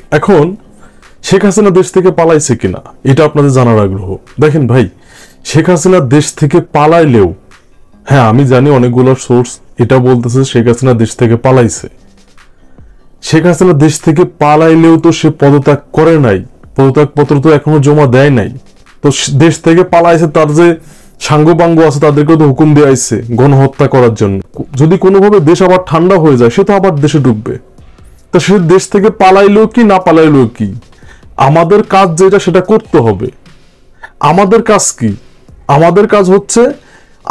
এখন শেখ হাসিনা দেশ থেকে পালাইছে কিনা এটা আপনাদের জানার আগ্রহ। দেখেন ভাই, শেখ হাসিনা দেশ থেকে পালাইলেও, হ্যাঁ আমি জানি অনেকগুলো সোর্স এটা বলতেছে শেখ হাসিনা দেশ থেকে পালাইছে। শেখ হাসিনা দেশ থেকে পালাইলেও তো সে পদত্যাগ করে নাই, পদত্যাগ পত্র তো এখনো জমা দেয় নাই। তো দেশ থেকে পালাইছে, তার যে সাঙ্গপাঙ্গ আছে তাদেরকে তো হুকুম দিয়ে আইছে গণহত্যা করার জন্য। যদি কোনোভাবে দেশ আবার ঠান্ডা হয়ে যায়, সে তো আবার দেশে ঢুকবে। তো সে দেশ থেকে পালাইলেও কি না পালাইলেও কি, আমাদের কাজ যেটা সেটা করতে হবে। আমাদের কাজ কি? আমাদের কাজ হচ্ছে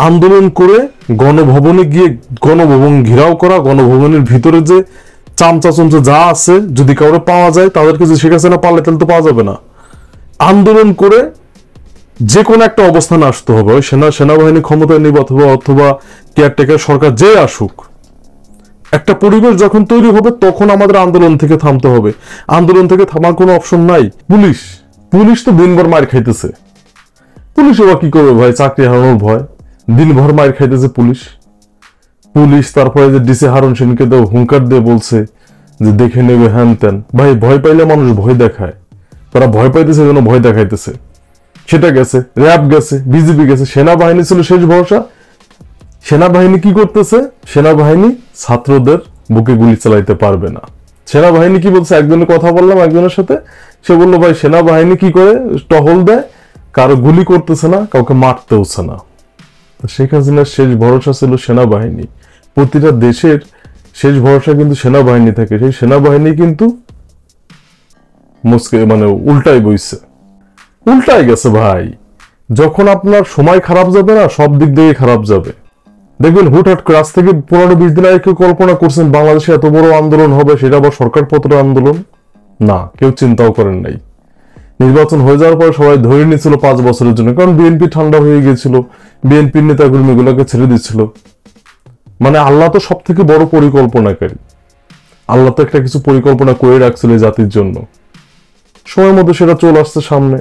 আন্দোলন করে গণভবনে গিয়ে গণভবন ঘেরাও করা, গণভবনের ভিতরে যে চামচা চমচা যা আছে যদি কাউরে পাওয়া যায়, তাদেরকে যদি শেখ হাসিনা পালে তাহলে তো পাওয়া যাবে না। আন্দোলন করে যে কোনো একটা অবস্থানে আসতে হবে। ওই সেনাবাহিনী ক্ষমতায় নিব অথবা অথবা কেয়ারটেকার সরকার যে আসুক, একটা পরিবেশ যখন তৈরি হবে তখন আমাদের আন্দোলন থেকে থামতে হবে। আন্দোলন থেকে থামার কোনো অপশন নাই। পুলিশ পুলিশ তো দিনভর মার খাইতেছে। পুলিশ এবার কি করবে ভাই? চাকরি হারানোর ভয়, দিনভর মার খাইতেছে পুলিশ। পুলিশ তারপরে যে ডিসি হারুন সেনকে তো হুঙ্কার দিয়ে বলছে যে দেখে নেবে হ্যান ত্যান। ভাই ভয় পাইলে মানুষ ভয় দেখায়, তারা ভয় পাইতেছে যেন ভয় দেখাইতেছে। সেটা গেছে, র্যাব গেছে, বিজেপি গেছে, সেনাবাহিনী ছিল শেষ ভরসা। সেনাবাহিনী কি করতেছে? সেনাবাহিনী ছাত্রদের বুকে গুলি চালাইতে পারবে না। সেনাবাহিনী কি বলছে? একজনের কথা বললাম একজনের সাথে, সে বললো ভাই সেনাবাহিনী কি করে টহল দেয়, কারো গুলি করতেছে না, কাউকে মারতেওছে না। শেখ হাসিনার শেষ ভরসা ছিল সেনাবাহিনী। প্রতিটা দেশের শেষ ভরসা কিন্তু সেনাবাহিনী থাকে। সেই সেনাবাহিনী কিন্তু মানে উল্টাই বইছে, উল্টাই গেছে ভাই। যখন আপনার সময় খারাপ যাবে না, সব দিক দিয়ে খারাপ যাবে। দেখবেন হুটহাট করে আজ থেকে 15-20 দিন আগে কেউ কল্পনা করছেন বাংলাদেশে এত বড় আন্দোলন হবে, সেটা আবার সরকার পত্র আন্দোলন? না, কেউ চিন্তাও করেন নাই। নির্বাচন হয়ে যাওয়ার পর সবাই ধরে নিয়েছিল 5 বছরের জন্য, কারণ বিএনপি ঠান্ডা হয়ে গিয়েছিল, বিএনপির নেতা কর্মীগুলোকে ছেড়ে দিচ্ছিল। মানে আল্লাহ তো সব থেকে বড় পরিকল্পনাকারী। আল্লাহ তো একটা কিছু পরিকল্পনা করে রাখছিল জাতির জন্য, সময়ের মধ্যে সেটা চলে আসছে সামনে।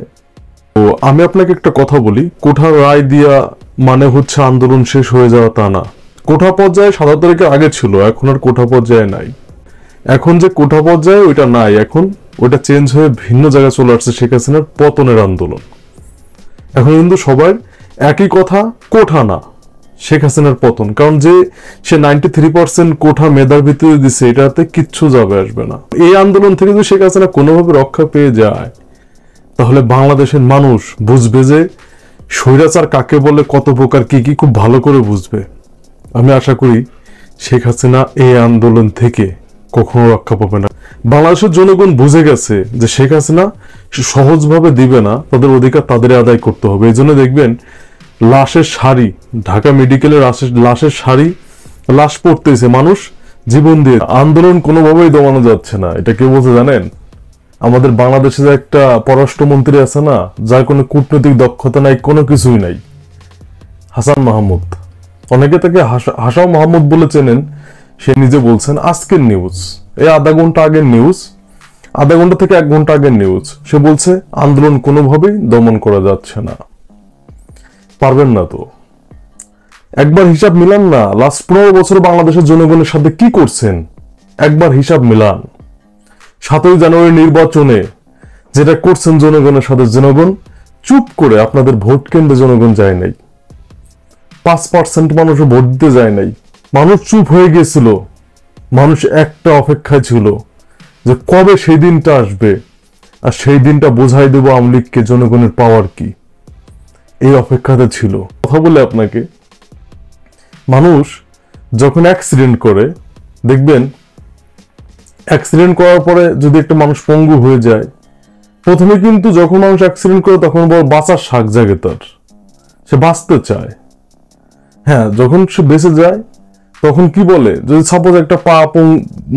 তো আমি আপনাকে একটা কথা বলি, কোঠার রায় দিয়া মানে হচ্ছে আন্দোলন শেষ হয়ে যাওয়া তা না। কোঠা পর্যায়ে 17 তারিখের আগে ছিল, এখন আর কোঠা পর্যায়ে নাই। এখন যে কোঠা পর্যায়ে ওইটা নাই, এখন ওইটা চেঞ্জ হয়ে ভিন্ন জায়গায় চলে আসছে শেখ হাসিনার পতনের আন্দোলন। এখন কিন্তু সবার একই কথা, কোঠা না, শেখ হাসিনার পতন। কারণ যে সে 93% কোঠা মেধার ভিত্তিতে দিচ্ছে, এটাতে কিচ্ছু যাবে আসবে না। এই আন্দোলন থেকে যদি শেখ হাসিনা কোনোভাবে রক্ষা পেয়ে যায়, তাহলে বাংলাদেশের মানুষ বুঝবে যে স্বৈরাচার কাকে বলে, কত প্রকার কি কি খুব ভালো করে বুঝবে। আমি আশা করি শেখ হাসিনা এই আন্দোলন থেকে কখনো রক্ষা পাবে না। বাংলাদেশের জনগণ বুঝে গেছে যে শেখ হাসিনা সহজভাবে দিবে না, তাদের অধিকার তাদের আদায় করতে হবে। এই জন্য দেখবেন লাশের সারি, ঢাকা মেডিকেলের লাশের সারি, লাশ পড়তেছে মানুষ জীবন দিয়ে। আন্দোলন কোনোভাবেই দমানো যাচ্ছে না। এটা কেউ বলছে জানেন? আমাদের বাংলাদেশে যে একটা পররাষ্ট্রমন্ত্রী আছে না, যার কোনো কূটনৈতিক দক্ষতা নাই, কোনো কিছুই নাই, হাসান মাহমুদ। অনেকে তাকে হাসাও মাহমুদ বলে চেনেন। সে নিজে বলছেন, আজকের নিউজ, এই আধা ঘন্টা আগের নিউজ, আধা ঘন্টা থেকে 1 ঘন্টা আগের নিউজ, সে বলছে আন্দোলন কোনোভাবেই দমন করা যাচ্ছে না। পারবেন না তো? একবার হিসাব মিলান না, লাস্ট 15 বছর বাংলাদেশের জনগণের সাথে কি করছেন, একবার হিসাব মিলান। 7ই জানুয়ারি নির্বাচনে যেটা করছেন জনগণের সাথে, জনগণ চুপ করে, আপনাদের ভোট কেন্দ্রে জনগণ যায় নাই, 5% মানুষও ভোট দিতে যায় নাই। মানুষ চুপ হয়ে গিয়েছিল। মানুষ একটা অপেক্ষায় ছিল যে কবে সেই দিনটা আসবে, আর সেই দিনটা বোঝাই দেবো আওয়ামী লীগকে জনগণের পাওয়ার কি। এই অপেক্ষাতে ছিল। কথা বলে আপনাকে, মানুষ যখন অ্যাক্সিডেন্ট করে, দেখবেন অ্যাক্সিডেন্ট করার পরে যদি একটা মানুষ পঙ্গু হয়ে যায়, প্রথমে কিন্তু যখন মানুষ অ্যাক্সিডেন্ট করে তখন বড় বাঁচার শাক জাগে তার, সে বাঁচতে চায়। হ্যাঁ, যখন সে বেঁচে যায় তখন কি বলে, যদি সাপোজ একটা পা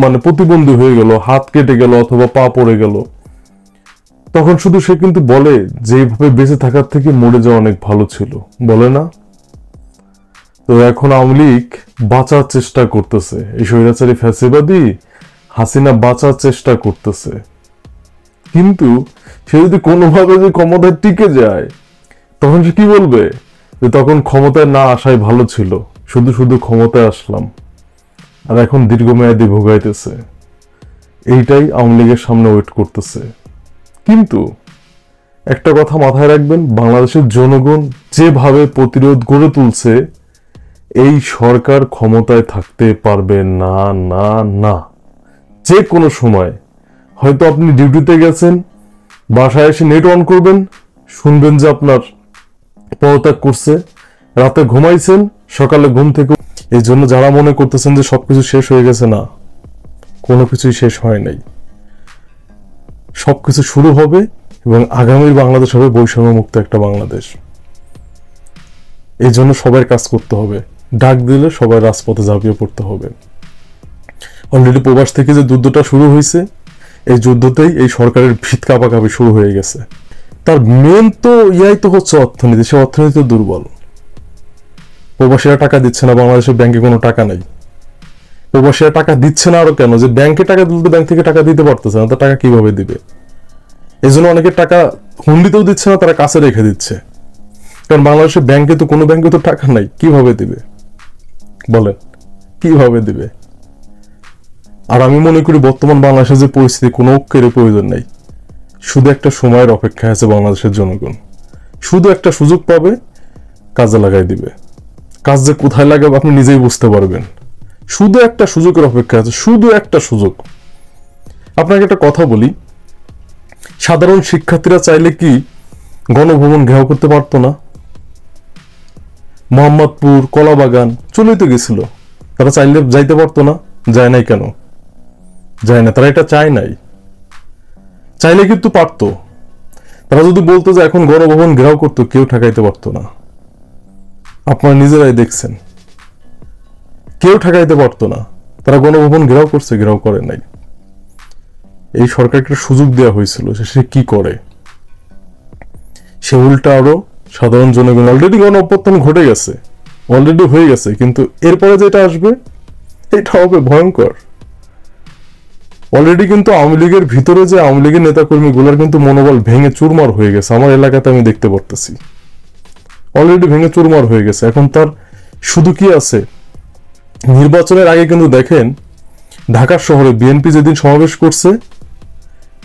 মানে প্রতিবন্ধী হয়ে গেল, হাত কেটে গেল অথবা পা পড়ে গেল, তখন শুধু সে কিন্তু বলে যে এইভাবে বেঁচে থাকার থেকে মরে যাওয়া অনেক ভালো ছিল, বলে না? তো এখন আওয়ামী লীগ বাঁচার চেষ্টা করতেছে, এই স্বৈরাচারী ফ্যাসিবাদী হাসিনা বাঁচার চেষ্টা করতেছে। কিন্তু সে যদি কোনোভাবে যে ক্ষমতায় টিকে যায়, তখন সে কি বলবে? যে তখন ক্ষমতায় না আসাই ভালো ছিল, শুধু শুধু ক্ষমতায় আসলাম, আর এখন দীর্ঘমেয়াদী ভোগাইতেছে। এইটাই আওয়ামী লীগের সামনে ওয়েট করতেছে। কিন্তু একটা কথা মাথায় রাখবেন, বাংলাদেশের জনগণ যেভাবে প্রতিরোধ গড়ে তুলছে, এই সরকার ক্ষমতায় থাকতে পারবে না না না। যে কোনো সময় হয়তো আপনি ডিউটিতে গেছেন, বাসায় এসে নেট অন করবেন, শুনবেন যে আপনার পদত্যাগ করছে, রাতে ঘুমাইছেন, সকালে ঘুম থেকে। এই জন্য যারা মনে করতেছেন যে সবকিছু শেষ হয়ে গেছে, না, কোনো কিছুই শেষ হয় নাই। সবকিছু শুরু হবে এবং আগামীর বাংলাদেশ হবে বৈষম্য মুক্ত একটা বাংলাদেশ। এই জন্য সবাই কাজ করতে হবে, ডাক দিলে সবাই রাজপথে ঝাঁপিয়ে পড়তে হবে। অলরেডি প্রবাস থেকে যে যুদ্ধটা শুরু হয়েছে, এই যুদ্ধতেই এই সরকারের ভিত কাঁপাকাঁপি শুরু হয়ে গেছে। তার মেন তো ইয়াই তো হচ্ছে অর্থনীতি, সে অর্থনীতি তো দুর্বল। প্রবাসীরা টাকা দিচ্ছে না, বাংলাদেশের ব্যাংকে কোনো টাকা নাই। প্রবাসীরা টাকা দিচ্ছে না আরো কেন, যে ব্যাংকে টাকা দিলে ব্যাংক থেকে টাকা দিতে পারতেছে না, তো টাকা কিভাবে দিবে? এই জন্য অনেকে টাকা হুন্ডিতেও দিচ্ছে না, তারা কাছে রেখে দিচ্ছে। কারণ বাংলাদেশের ব্যাংকে তো, কোনো ব্যাংকে তো টাকা নাই, কিভাবে দিবে বলেন, কিভাবে দিবে? আর আমি মনে করি বর্তমান বাংলাদেশের যে পরিস্থিতি, কোনো ঐক্যের প্রয়োজন নেই। শুধু একটা সময়ের অপেক্ষা আছে বাংলাদেশের জনগণ, শুধু একটা সুযোগ পাবে, কাজে লাগাই দিবে। কাজ যে কোথায় লাগাবে আপনি নিজেই বুঝতে পারবেন। শুধু একটা সুযোগের অপেক্ষা আছে, শুধু একটা সুযোগ। আপনাকে একটা কথা বলি, সাধারণ শিক্ষার্থীরা চাইলে কি গণভবন ঘেরাও করতে পারতো না? মোহাম্মদপুর, কলাবাগান চলেই তো গেছিল, তারা চাইলে যাইতে পারতো না? যায় নাই কেন? যায় না, তারা এটা চায় নাই। চাইলে কিন্তু পারতো। তারা যদি বলতো যে এখন গণভবন ঘেরাও করতো, কেউ ঠেকাইতে পারতো না। আপনারা নিজেরাই দেখছেন, কেউ ঠেকাইতে পারতো না। তারা গণভবন ঘেরাও করছে, ঘেরাও করে নাই। এই সরকারকে সুযোগ দেওয়া হয়েছিল, সে কি করে? সে উল্টা আরো সাধারণ জনগণ, অলরেডি গণ অভ্যুত্থান ঘটে গেছে, অলরেডি হয়ে গেছে, কিন্তু এরপরে যেটা আসবে এটা হবে ভয়ঙ্কর। অলরেডি কিন্তু আওয়ামী লীগের ভিতরে যে আওয়ামী লীগের নেতাকর্মীগুলোর কিন্তু মনোবল ভেঙে চুরমার হয়ে গেছে। আমার এলাকাতে আমি দেখতে পারতেছি, অলরেডি ভেঙে চুরমার হয়ে গেছে। এখন তার শুধু কি আছে, নির্বাচনের আগে কিন্তু দেখেন ঢাকার শহরে বিএনপি যেদিন সমাবেশ করছে,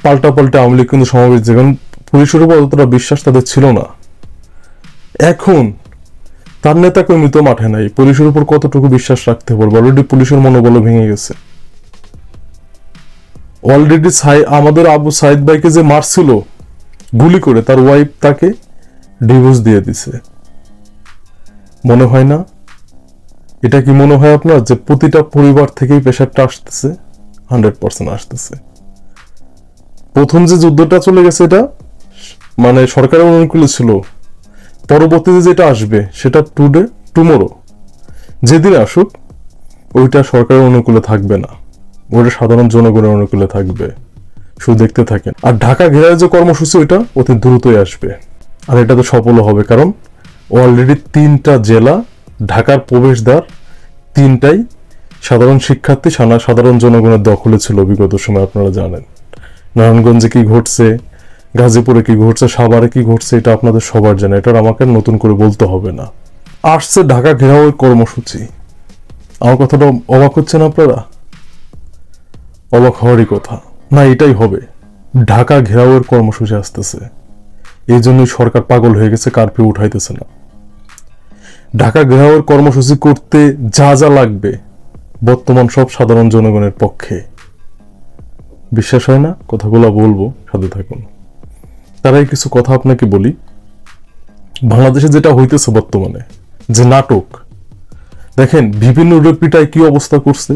পাল্টা আওয়ামী লীগ কিন্তু সমাবেশ, যেখানে পুলিশের উপর অতটা বিশ্বাস তাদের ছিল না। এখন তার নেতা কর্মী তো মাঠে নাই, পুলিশের উপর কতটুকু বিশ্বাস রাখতে পারবে? অলরেডি পুলিশের মনোবল ভেঙে গেছে। অলরেডি আমাদের আবু সাইদ ভাইকে যে মারছিল গুলি করে, তার ওয়াইফ তাকে ডিভোর্স দিয়ে দিছে। মনে হয় না? এটা কি মনে হয় আপনার যে প্রতিটা পরিবার থেকেই প্রেশারটা আসতেছে? 100% আসতেছে। প্রথম যে যুদ্ধটা চলে গেছে, এটা মানে সরকারের অনুকূলে ছিল। পরবর্তীতে যেটা আসবে সেটা টুমোরো যেদিন আসুক, ওইটা সরকারের অনুকূলে থাকবে না, ওইটা সাধারণ জনগণের অনুকূলে থাকবে। শুধু দেখতে থাকেন। আর ঢাকা ঘেরার যে কর্মসূচি, ওইটা অতি দ্রুতই আসবে, আর এটা তো সফলও হবে। কারণ অলরেডি 3টা জেলা, ঢাকার প্রবেশদ্বার 3টাই সাধারণ শিক্ষার্থী, সাধারণ জনগণের দখলে ছিল বিগত সময়। আপনারা জানেন নারায়ণগঞ্জে কি ঘটছে, গাজীপুরে কি ঘটছে, সাভারে কি ঘটছে, এটা আপনাদের সবার জানা, এটা আমাকে নতুন করে বলতে হবে না। আসছে ঢাকা ঘেরাও কর্মসূচি। আমার কথাটা অবাক হচ্ছেন আপনারা? অবাক হওয়ারই কথা না, এটাই হবে। ঢাকা ঘেরাওয়ের কর্মসূচি আসতেছে, এই জন্যই সরকার পাগল হয়ে গেছে, কারফিউ উঠাইতেছে না। ঢাকা ঘেরাওয়ের কর্মসূচি করতে যা যা লাগবে বর্তমান সব সাধারণ জনগণের পক্ষে। বিশ্বাস হয় না? কথাগুলো বলবো, সাথে থাকুন। তারাই কিছু কথা আপনাকে বলি। বাংলাদেশে যেটা হইতেছে বর্তমানে, যে নাটক দেখেন, বিভিন্ন পিটায় কি অবস্থা করছে।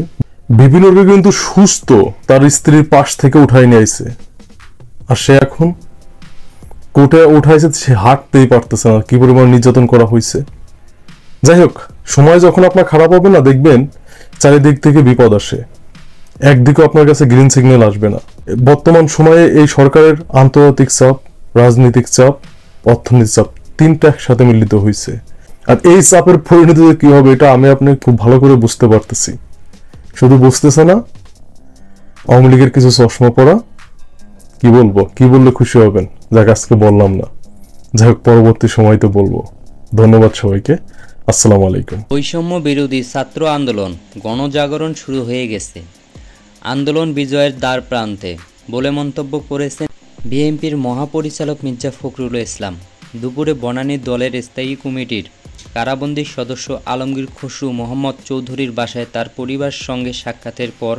বিভিন্ন কিন্তু সুস্থ, তার স্ত্রীর পাশ থেকে উঠাই নিয়ে আইছে, আর সে এখন কোর্টে উঠাইছে, সে হাঁটতেই পারতেছে না, কি পরিমাণ নির্যাতন করা হয়েছে। যাই হোক, সময় যখন আপনার খারাপ হবে না, দেখবেন চারিদিক থেকে বিপদ আসে, একদিকে আপনার কাছে গ্রিন সিগন্যাল আসবে না। বর্তমান সময়ে এই সরকারের আন্তর্জাতিক চাপ, রাজনৈতিক চাপ, অর্থনৈতিক চাপ 3টা একসাথে মিলিত হয়েছে। আর এই চাপের পরিণতিতে কি হবে, এটা আমি আপনি খুব ভালো করে বুঝতে পারতেছি। শুধু বুঝতেছে না, আওয়ামী লীগের কিছু চশমা পড়া, কি বললে খুশি হবেন, যাক আজকে বললাম না, যাই হোক পরবর্তী সময়তে বলবো। ধন্যবাদ সবাইকে, আসসালামু আলাইকুম। বৈষম্য বিরোধী ছাত্র আন্দোলন গণজাগরণ শুরু হয়ে গেছে। আন্দোলন বিজয়ের দ্বার প্রান্তে বলে মন্তব্য করেছেন বিএনপির মহাপরিচালক মির্জা ফখরুল ইসলাম। দুপুরে বনানী দলের স্থায়ী কমিটির কারাবন্দী সদস্য আলমগীর খসরু মোহাম্মদ চৌধুরীর বাসায় তার পরিবারের সঙ্গে সাক্ষাতের পর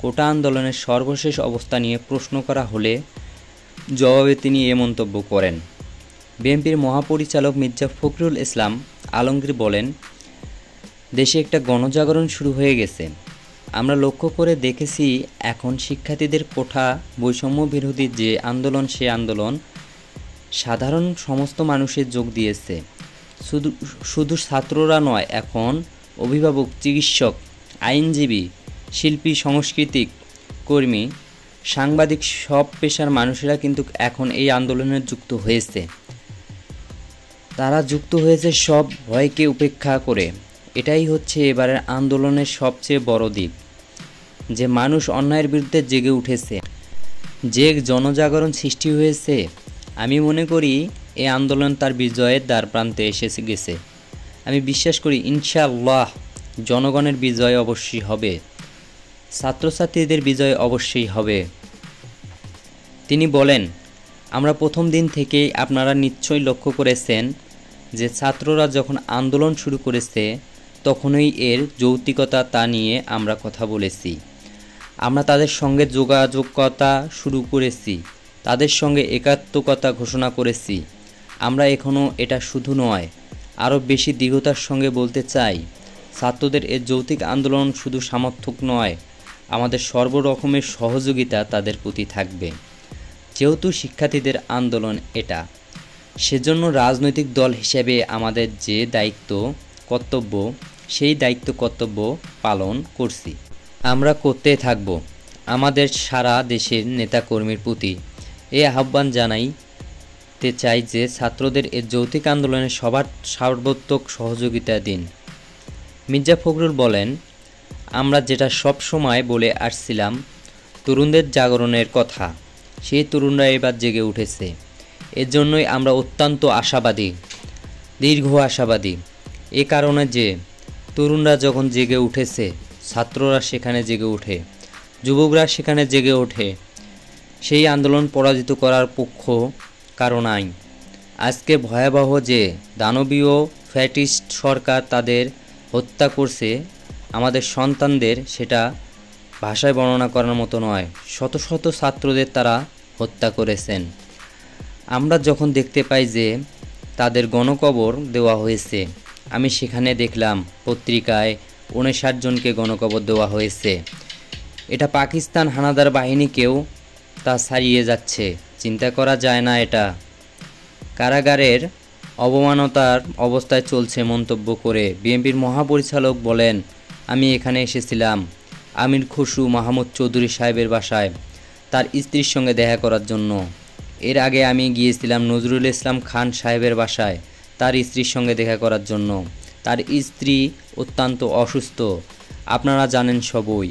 কোটা আন্দোলনের সর্বশেষ অবস্থা নিয়ে প্রশ্ন করা হলে জবাবে তিনি এ মন্তব্য করেন। বিএনপির মহাপরিচালক মির্জা ফখরুল ইসলাম আলমগীর বলেন, দেশে একটা গণজাগরণ শুরু হয়ে গেছে। আমরা লক্ষ্য করে দেখেছি এখন শিক্ষার্থীদের কোঠা বৈষম্য বিরোধী যে আন্দোলন, সে আন্দোলন সাধারণ সমস্ত মানুষের যোগ দিয়েছে। শুধু ছাত্ররা নয়, এখন অভিভাবক, চিকিৎসক, আইনজীবী, শিল্পী, সাংস্কৃতিক কর্মী, সাংবাদিক, সব পেশার মানুষেরা কিন্তু এখন এই আন্দোলনে যুক্ত হয়েছে। তারা যুক্ত হয়েছে সব ভয়কে উপেক্ষা করে। এটাই হচ্ছে এবারের আন্দোলনের সবচেয়ে বড় দিক, যে মানুষ অন্যায়ের বিরুদ্ধে জেগে উঠেছে, যে জনজাগরণ সৃষ্টি হয়েছে। আমি মনে করি এই আন্দোলন তার বিজয়ের দ্বারপ্রান্তে এসে গেছে। আমি বিশ্বাস করি ইনশাআল্লাহ জনগণের বিজয় অবশ্যই হবে, ছাত্রছাত্রীদের বিজয় অবশ্যই হবে। তিনি বলেন, আমরা প্রথম দিন থেকেই আপনারা নিশ্চয়ই লক্ষ্য করেছেন যে ছাত্ররা যখন আন্দোলন শুরু করেছে তখনই এর যৌক্তিকতা তা নিয়ে আমরা কথা বলেছি। আমরা তাদের সঙ্গে যোগাযোগতা শুরু করেছি, তাদের সঙ্গে একাত্মকতা ঘোষণা করেছি। আমরা এখনও এটা শুধু নয়, আরও বেশি দৃঢ়তার সঙ্গে বলতে চাই, ছাত্রদের এর যৌক্তিক আন্দোলন শুধু সমর্থক নয়, আমাদের সর্বরকমের সহযোগিতা তাদের প্রতি থাকবে। যেহেতু শিক্ষার্থীদের আন্দোলন এটা, সেজন্য রাজনৈতিক দল হিসেবে আমাদের যে দায়িত্ব কর্তব্য, সেই দায়িত্ব কর্তব্য পালন করছি, আমরা করতে থাকব। আমাদের সারা দেশের নেতাকর্মীর প্রতি এই আহ্বান জানাইতে চাই যে ছাত্রদের এর যৌক্তিক আন্দোলনে সবার সর্বোত্তক সহযোগিতা দিন। মির্জা ফখরুল বলেন, আমরা যেটা সব সময় বলে আসছিলাম, তরুণদের জাগরণের কথা, সেই তরুণরা এবার জেগে উঠেছে। এর জন্যই আমরা অত্যন্ত আশাবাদী, দীর্ঘ আশাবাদী। এ কারণে যে তরুণরা যখন জেগে উঠেছে, ছাত্ররা সেখানে জেগে ওঠে, যুবকরা সেখানে জেগে ওঠে, সেই আন্দোলন পরাজিত করার পক্ষ কারো নাই। আজকে ভয়াবহ যে দানবীয় ফ্যাসিস্ট সরকার তাদের হত্যা করছে আমাদের সন্তানদের, সেটা ভাষায় বর্ণনা করার মতো নয়। শত শত ছাত্রদের তারা হত্যা করেছেন। আমরা যখন দেখতে পাই যে তাদের গণকবর দেওয়া হয়েছে, আমি সেখানে দেখলাম পত্রিকায় 59 জনকে গণকবর দেওয়া হয়েছে। এটা পাকিস্তান হানাদার বাহিনীকেও তা ছাড়িয়ে যাচ্ছে, চিন্তা করা যায় না। এটা কারাগারের অবমাননার অবস্থায় চলছে মন্তব্য করে বিএনপির মহাপরিচালক বলেন, আমি এখানে এসেছিলাম আমির খসরু মাহমুদ চৌধুরী সাহেবের বাসায় তার স্ত্রীর সঙ্গে দেখা করার জন্য। এর আগে আমি গিয়েছিলাম নজরুল ইসলাম খান সাহেবের বাসায় তার স্ত্রীর সঙ্গে দেখা করার জন্য। তার স্ত্রী অত্যন্ত অসুস্থ, আপনারা জানেন সবই।